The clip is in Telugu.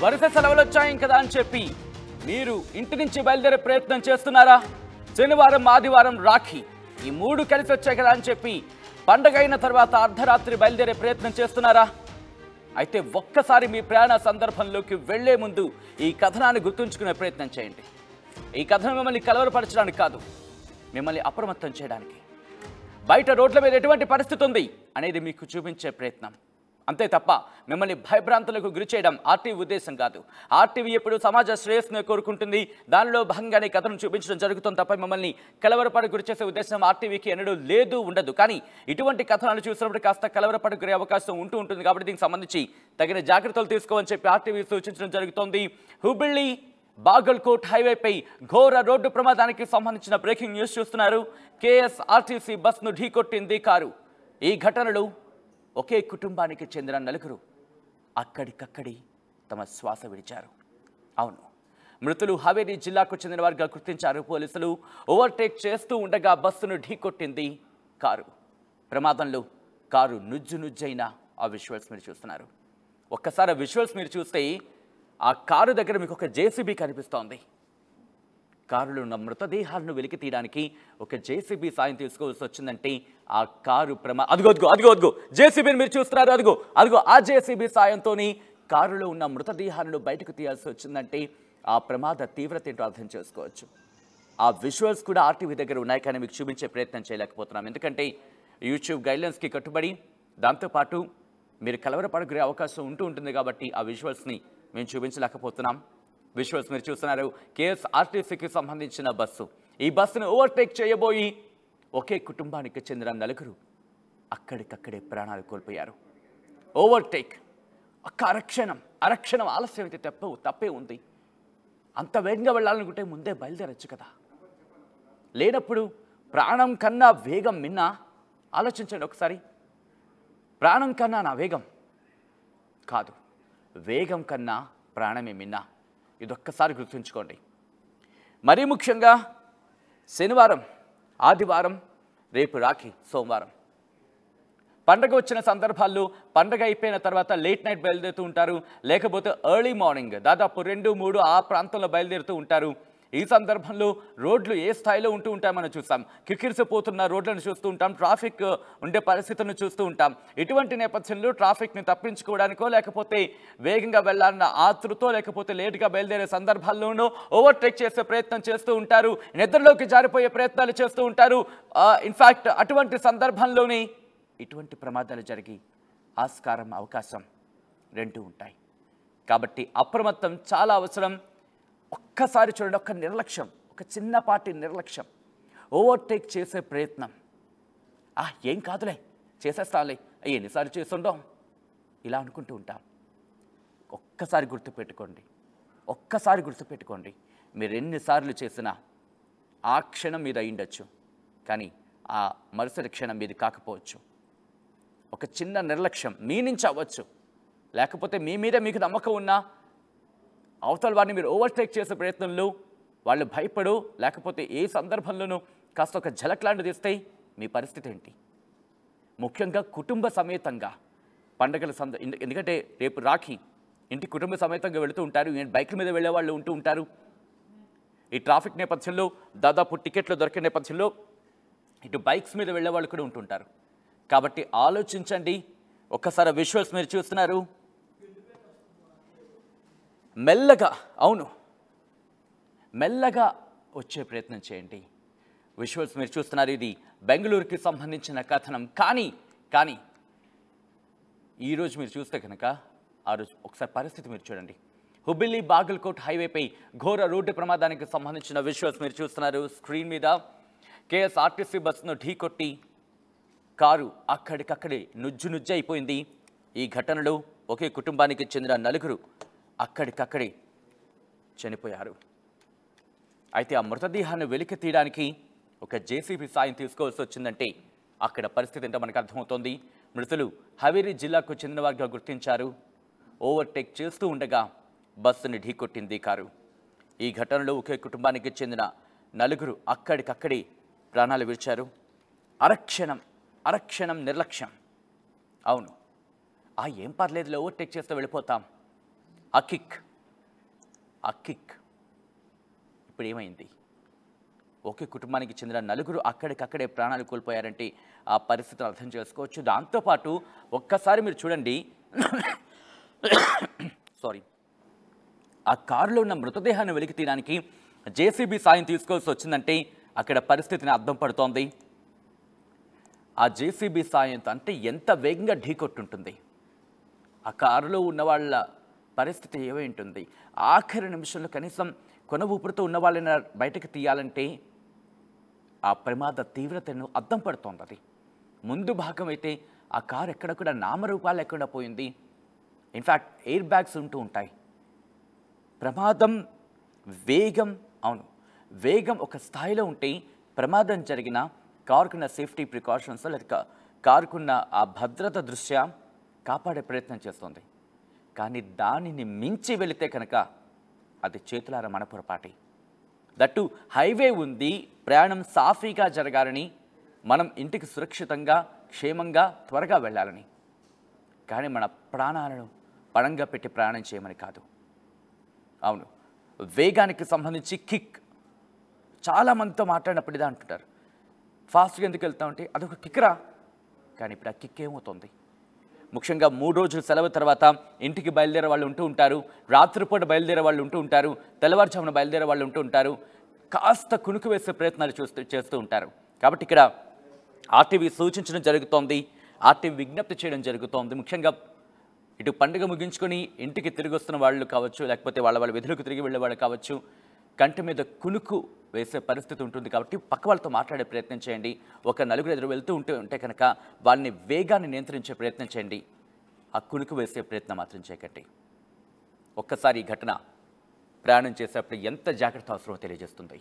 వరుస సెలవులు వచ్చాయి కదా అని చెప్పి మీరు ఇంటి నుంచి బయలుదేరే ప్రయత్నం చేస్తున్నారా? శనివారం ఆదివారం రాఖీ ఈ మూడు కలిసి వచ్చాయి కదా అని చెప్పి పండగ అయిన తర్వాత అర్ధరాత్రి బయలుదేరే ప్రయత్నం చేస్తున్నారా? అయితే ఒక్కసారి మీ ప్రయాణ సందర్భంలోకి వెళ్లే ముందు ఈ కథనాన్ని గుర్తుంచుకునే ప్రయత్నం చేయండి. ఈ కథనం మిమ్మల్ని కలవరపరచడానికి కాదు, మిమ్మల్ని అప్రమత్తం చేయడానికి. బయట రోడ్ల మీద ఎటువంటి పరిస్థితి ఉంది అనేది మీకు చూపించే ప్రయత్నం అంతే తప్ప మిమ్మల్ని భయభ్రాంతులకు గురి చేయడం ఆర్టీవీ ఉద్దేశం కాదు. ఆర్టీవీ ఎప్పుడు సమాజ శ్రేయస్సును కోరుకుంటుంది. దానిలో భాగంగానే కథను చూపించడం జరుగుతుంది తప్ప మిమ్మల్ని కలవరపడి గురి చేసే ఉద్దేశం ఆర్టీవీకి ఎన్నడూ లేదు, ఉండదు. కానీ ఇటువంటి కథనాలు చూసినప్పుడు కాస్త కలవరపడి గురే అవకాశం ఉంటుంది. కాబట్టి దీనికి సంబంధించి తగిన జాగ్రత్తలు తీసుకోవని చెప్పి ఆర్టీవీ సూచించడం జరుగుతోంది. హుబిళ్ళి బాగల్కోట్ హైవేపై ఘోర రోడ్డు ప్రమాదానికి సంబంధించిన బ్రేకింగ్ న్యూస్ చూస్తున్నారు. కేఎస్ఆర్టీసీ బస్ను ఢీకొట్టింది కారు. ఈ ఘటనలో ఒకే కుటుంబానికి చెందిన నలుగురు అక్కడికక్కడి తమ శ్వాస విడిచారు. అవును, మృతులు హావేరి జిల్లాకు చెందిన వారిగా గుర్తించారు పోలీసులు. ఓవర్టేక్ చేస్తూ ఉండగా బస్సును ఢీకొట్టింది కారు. ప్రమాదంలో కారు నుజ్జైన ఆ విజువల్స్ మీరు చూస్తున్నారు. ఒక్కసారి ఆ విజువల్స్ మీరు చూస్తే ఆ కారు దగ్గర మీకు ఒక జేసీబీ కనిపిస్తోంది. కారులో ఉన్న మృతదేహాలను వెలికి తీయడానికి ఒక జేసీబీ సాయం తీసుకోవాల్సి వచ్చిందంటే ఆ కారు అదిగో జేసీబీని మీరు చూస్తున్నారు. అదిగో ఆ జేసీబీ సాయంతో కారులో ఉన్న మృతదేహాలను బయటకు తీయాల్సి వచ్చిందంటే ఆ ప్రమాద తీవ్రత ఏంటో అర్థం చేసుకోవచ్చు. ఆ విజువల్స్ కూడా ఆర్టీవీ దగ్గర ఉన్నాయి, కానీ మీకు చూపించే ప్రయత్నం చేయలేకపోతున్నాం. ఎందుకంటే యూట్యూబ్ గైడ్లైన్స్కి కట్టుబడి దాంతోపాటు మీరు కలవరపడగరే అవకాశం ఉంటుంది కాబట్టి ఆ విజువల్స్ని మేము చూపించలేకపోతున్నాం. విజువల్స్ మీరు చూస్తున్నారు. కేఎస్ఆర్టీసీకి సంబంధించిన బస్సు. ఈ బస్సును ఓవర్టేక్ చేయబోయి ఒకే కుటుంబానికి చెందిన నలుగురు అక్కడికక్కడే ప్రాణాలు కోల్పోయారు. ఓవర్టేక్ ఒక్క అరక్షణం ఆలస్యం అయితే తప్పే ఉంది. అంత వేగంగా వెళ్ళాలనుకుంటే ముందే బయలుదేరచ్చు కదా. లేనప్పుడు ప్రాణం కన్నా వేగం మిన్నా ఆలోచించండి ఒకసారి. ప్రాణం కన్నా నా వేగం కాదు, వేగం కన్నా ప్రాణమే మిన్నా. ఇదొక్కసారి గుర్తుంచుకోండి. మరీ ముఖ్యంగా శనివారం ఆదివారం, రేపు రాఖీ, సోమవారం పండగ వచ్చిన సందర్భాల్లో పండగ అయిపోయిన తర్వాత లేట్ నైట్ బయలుదేరుతూ ఉంటారు, లేకపోతే ఎర్లీ మార్నింగ్ దాదాపు 2-3 ఆ ప్రాంతంలో బయలుదేరుతూ ఉంటారు. ఈ సందర్భంలో రోడ్లు ఏ స్థాయిలో ఉంటూ ఉంటాయి మనం చూస్తాం. కిక్కిరిసిపోతున్న రోడ్లను చూస్తూ ఉంటాం, ట్రాఫిక్ ఉండే పరిస్థితులను చూస్తూ ఉంటాం. ఇటువంటి నేపథ్యంలో ట్రాఫిక్ని తప్పించుకోవడానికో లేకపోతే వేగంగా వెళ్ళాలన్న ఆతృతో లేకపోతే లేటుగా బయలుదేరే సందర్భాల్లోనూ ఓవర్టేక్ చేసే ప్రయత్నం చేస్తూ ఉంటారు, నిద్రలోకి జారిపోయే ప్రయత్నాలు చేస్తూ ఉంటారు. ఇన్ఫ్యాక్ట్ అటువంటి సందర్భంలోనే ఇటువంటి ప్రమాదాలు జరిగి అవకాశం రెండూ ఉంటాయి. కాబట్టి అప్రమత్తం చాలా అవసరం. ఒక్కసారి చూడండి, ఒక్క నిర్లక్ష్యం, ఒక చిన్నపాటి నిర్లక్ష్యం, ఓవర్టేక్ చేసే ప్రయత్నం, ఏం కాదులే చేసేస్తాలే, ఎన్నిసార్లు చేస్తుంటాం ఇలా అనుకుంటూ ఉంటాం. ఒక్కసారి గుర్తుపెట్టుకోండి, మీరు ఎన్నిసార్లు చేసినా ఆ క్షణం మీద అయ్యుండొచ్చు, కానీ ఆ మరుసటి క్షణం మీది కాకపోవచ్చు. ఒక చిన్న నిర్లక్ష్యం మీ నుంచి అవ్వచ్చు, లేకపోతే మీ మీద మీకు నమ్మకం ఉన్నా అవతల వారిని మీరు ఓవర్టేక్ చేసే ప్రయత్నంలో వాళ్ళు భయపడో లేకపోతే ఏ సందర్భంలోనూ కాస్త ఒక ఝలక్ లాంటిది ఇస్తే మీ పరిస్థితి ఏంటి? ముఖ్యంగా కుటుంబ సమేతంగా పండగల ఎందుకంటే రేపు రాఖీ, ఇంటి కుటుంబ సమేతంగా వెళుతూ ఉంటారు, బైకుల మీద వెళ్ళే వాళ్ళు ఉంటూ ఉంటారు. ఈ ట్రాఫిక్ నేపథ్యంలో దాదాపు టికెట్లు దొరికే నేపథ్యంలో ఇటు బైక్స్ మీద వెళ్ళే వాళ్ళు కూడా ఉంటుంటారు. కాబట్టి ఆలోచించండి. ఒక్కసారి విజువల్స్ మీరు చూస్తున్నారు. మెల్లగా వచ్చే ప్రయత్నం చేయండి. విజువల్స్ మీరు చూస్తున్నారు. ఇది బెంగళూరుకి సంబంధించిన కథనం. కానీ ఈరోజు మీరు చూస్తే కనుక ఆ రోజు ఒకసారి పరిస్థితి మీరు చూడండి. హుబిళ్ళి బాగల్కోట్ హైవేపై ఘోర రోడ్డు ప్రమాదానికి సంబంధించిన విజువల్స్ మీరు చూస్తున్నారు స్క్రీన్ మీద. కేఎస్ఆర్టీసీ బస్సును ఢీకొట్టి కారు అక్కడికక్కడే నుజ్జైపోయింది. ఈ ఘటనలో ఒకే కుటుంబానికి చెందిన నలుగురు అక్కడికక్కడే చనిపోయారు. అయితే ఆ మృతదేహాన్ని వెలికి తీయడానికి ఒక జేసీబీ సాయం తీసుకోవాల్సి వచ్చిందంటే అక్కడ పరిస్థితి ఏంటో మనకు అర్థమవుతోంది. మృతులు హావేరి జిల్లాకు చెందిన వారిగా గుర్తించారు. ఓవర్టేక్ చేస్తూ ఉండగా బస్సుని ఢీకొట్టింది కారు. ఈ ఘటనలో ఒకే కుటుంబానికి చెందిన నలుగురు అక్కడికక్కడే ప్రాణాలు విడిచారు. అరక్షణం నిర్లక్ష్యం. అవును, ఏం పర్లేదులే ఓవర్టేక్ చేస్తూ వెళ్ళిపోతాం. ఆ కిక్ ఆ కిక్ ఇప్పుడు ఏమైంది? ఒకే కుటుంబానికి చెందిన నలుగురు అక్కడికక్కడే ప్రాణాలు కోల్పోయారంటే ఆ పరిస్థితిని అర్థం చేసుకోవచ్చు. దాంతోపాటు ఒక్కసారి మీరు చూడండి, సారీ, ఆ కారులో ఉన్న మృతదేహాన్ని వెలికి తీయడానికి జేసీబీ సాయం తీసుకోవాల్సి వచ్చిందంటే అక్కడ పరిస్థితిని అర్థం పడుతోంది. ఆ జేసీబీ సాయంతో అంటే ఎంత వేగంగా ఢీకొట్టుంటుంది. ఆ కారులో ఉన్న వాళ్ళ పరిస్థితి ఏమై ఉంటుంది? ఆఖరి నిమిషంలో కనీసం కొన ఊపిరితో ఉన్న వాళ్ళని బయటకు తీయాలంటే ఆ ప్రమాద తీవ్రతను అద్దం పడుతోంది. అది ముందు భాగం అయితే ఆ కారు ఎక్కడ కూడా నామరూపాలు లేకుండా పోయింది. ఇన్ఫ్యాక్ట్ ఎయిర్ బ్యాగ్స్ ఉంటూ ఉంటాయి. ప్రమాదం వేగం, అవును, వేగం ఒక స్థాయిలో ఉంటే ప్రమాదం జరిగిన కారుకున్న సేఫ్టీ ప్రికాషన్స్ లేక కారుకున్న ఆ భద్రత దృష్ట్యా కాపాడే ప్రయత్నం చేస్తుంది. కానీ దానిని మించి వెళితే కనుక అది చేతులార మన పొరపాటి. దట్టు హైవే ఉంది, ప్రయాణం సాఫీగా జరగాలని, మనం ఇంటికి సురక్షితంగా క్షేమంగా త్వరగా వెళ్ళాలని. కానీ మన ప్రాణాలను పణంగా పెట్టి ప్రయాణం చేయమని కాదు. అవును, వేగానికి సంబంధించి కిక్ చాలామందితో మాట్లాడినప్పుడు ఇదే అంటుంటారు, ఫాస్ట్గా ఎందుకు వెళ్తా ఉంటే అదొక కిక్రా. కానీ ఇప్పుడు ఆ కిక్ ఏమవుతుంది? ముఖ్యంగా 3 రోజుల సెలవు తర్వాత ఇంటికి బయలుదేరే వాళ్ళు ఉంటూ ఉంటారు, రాత్రిపూట బయలుదేరే వాళ్ళు ఉంటూ ఉంటారు, తెల్లవారుజామున బయలుదేరే వాళ్ళు ఉంటూ ఉంటారు, కాస్త కునుకు వేసే ప్రయత్నాలు చేస్తూ ఉంటారు. కాబట్టి ఇక్కడ ఆర్టీవీ సూచించడం జరుగుతోంది, ఆర్టీవీ విజ్ఞప్తి చేయడం జరుగుతోంది. ముఖ్యంగా ఇటు పండుగ ముగించుకొని ఇంటికి తిరిగి వస్తున్న వాళ్ళు కావచ్చు, లేకపోతే వాళ్ళ విధులకు తిరిగి వెళ్ళేవాళ్ళు కావచ్చు, కంటి మీద కునుకు వేసే పరిస్థితి ఉంటుంది. కాబట్టి పక్క వాళ్ళతో మాట్లాడే ప్రయత్నం చేయండి. ఒక నలుగురు ఎదురు వెళ్తూ ఉంటే కనుక వాళ్ళని వేగాన్ని నియంత్రించే ప్రయత్నం చేయండి. ఆ కునుకు వేసే ప్రయత్నం మాత్రం చేయకండి. ఒక్కసారి ఈ ఘటన ప్రయాణం చేసేటప్పుడు ఎంత జాగ్రత్త అవసరమో తెలియజేస్తుంది.